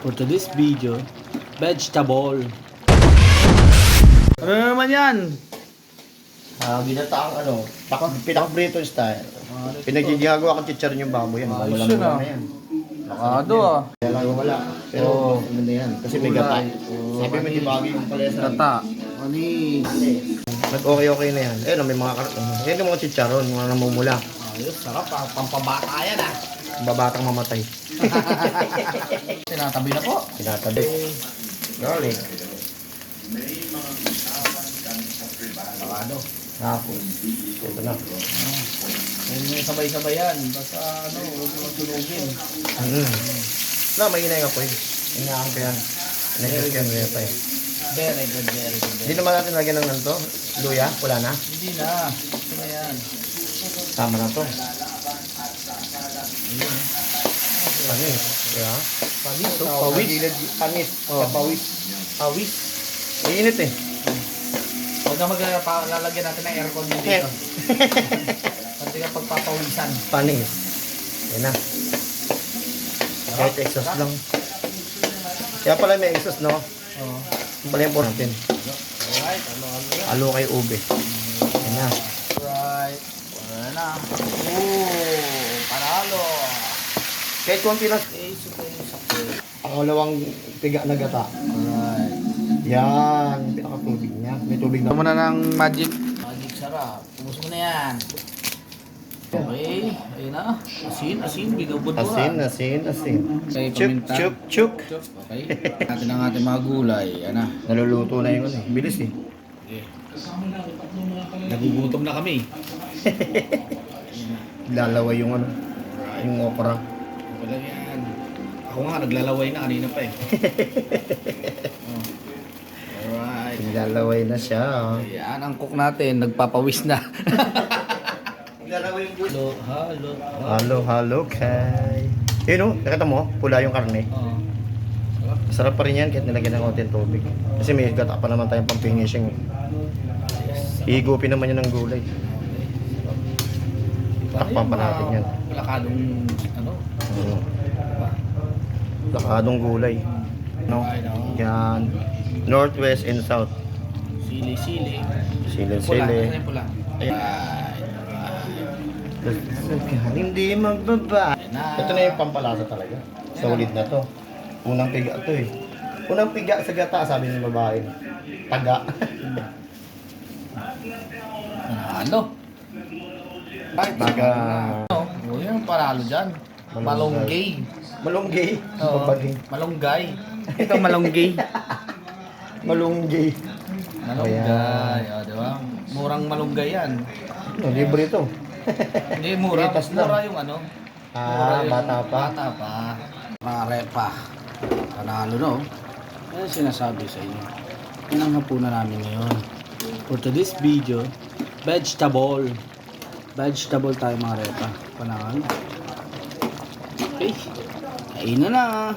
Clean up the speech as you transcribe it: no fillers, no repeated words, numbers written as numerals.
For today's video, vegetable. Ano naman yan? Ginataang pinaka-Briton style. Pinagigagawa kong chicharon yung baboy yan. Ayos Walang yun, mula ah. na yan. Nakado ah. Kaya lang wala. Pero maganda yan. Kasi may gata. Sabi mo di bagay yung palesa. Gata. Manis. Nag-okay na yan. Ayun, may mga yan yung mga chicharon, mga namumula. Ayos, sarap ah. Pampabata yan ah. Babatang mamatay. Tinatabi na po. Tinatabi. Garlic. Nakado. Tapos, ito na. May sabay-sabay yan. Basta ano, huwag mo sunugin. Na, may inay nga po yun. Inaahan ko yan. Inay ko yan. Very good, very good. Hindi naman natin lagyan ng nanto. Luya, wala na. Hindi na. Ito na yan. Tama na to. Panis. Kaya? Panis. Pawis. Panis. Pawis. Pawis. Iinit eh. Huwag na maglalagyan natin ng aircon din dito. Pati ka pagpapawisan. Panis. Yan na. Kahit exhaust lang. Kaya pala may exhaust, no? Oo. Yung pala yung po natin. Alright. Ano. Alo kay ube. Yan na. Alright. Wala na. Panalo. Kahit konti lang. Sakto. Ang ulawang piga na gata. Alright. Yan. Pinaka-tubig niya. May tubig na. Muna ng magic. Magic sarap. Pumus mo na yan. Okay. Ayun na. Asin. Binubudburan. Asin. Okay, Chuk, paminta. chuk. Okay. Natin ang ating mga gulay. Yan na. Naluluto na yung ano eh. Bilis eh. Okay. Nagugutom na kami. Lalaway yung ano. Yung okra. Wala yan. Ako nga, naglalaway na kanina pa eh. Oh. Alright. Lalaway na siya. Ayan, ang cook natin, nagpapawis na. Lalaway yung gulo. Halo. Halo kay. Yun o, nakita mo, pula yung karne. Oh. Sarap pa rin yan kahit nilagyan ng konting tubig. Kasi may gata pa naman tayong pang-finishing. Higupin naman yan ng gulay. Takpan pa natin yan. Lakadong, ano? Lakadong gulay. No? Yan. Northwest and South. Sili. Sili. Pula. Hindi magbaba. Na. Ito na yung pampalasa talaga. Solid na to. Unang piga to eh. Unang piga sa gata, sabi ng babae. Taga. Ano? Taga. Oh, yung paralo dyan. Malunggay. Malunggay. Oo. Babagay. Malunggay. Ito malunggay. Malunggay. Malunggay. O, di ba? Murang malunggay yan. No, libre to. Hindi, mura. Litas lang. Mura yung ano. Ah, Mura yung bata pa. Bata pa. Mare pa. Panalo no? Ano sinasabi sa inyo? Yan ang hapunan namin ngayon. For today's video, vegetable. Vegetable tayo mga repa. Panalo. Okay. Kain na na.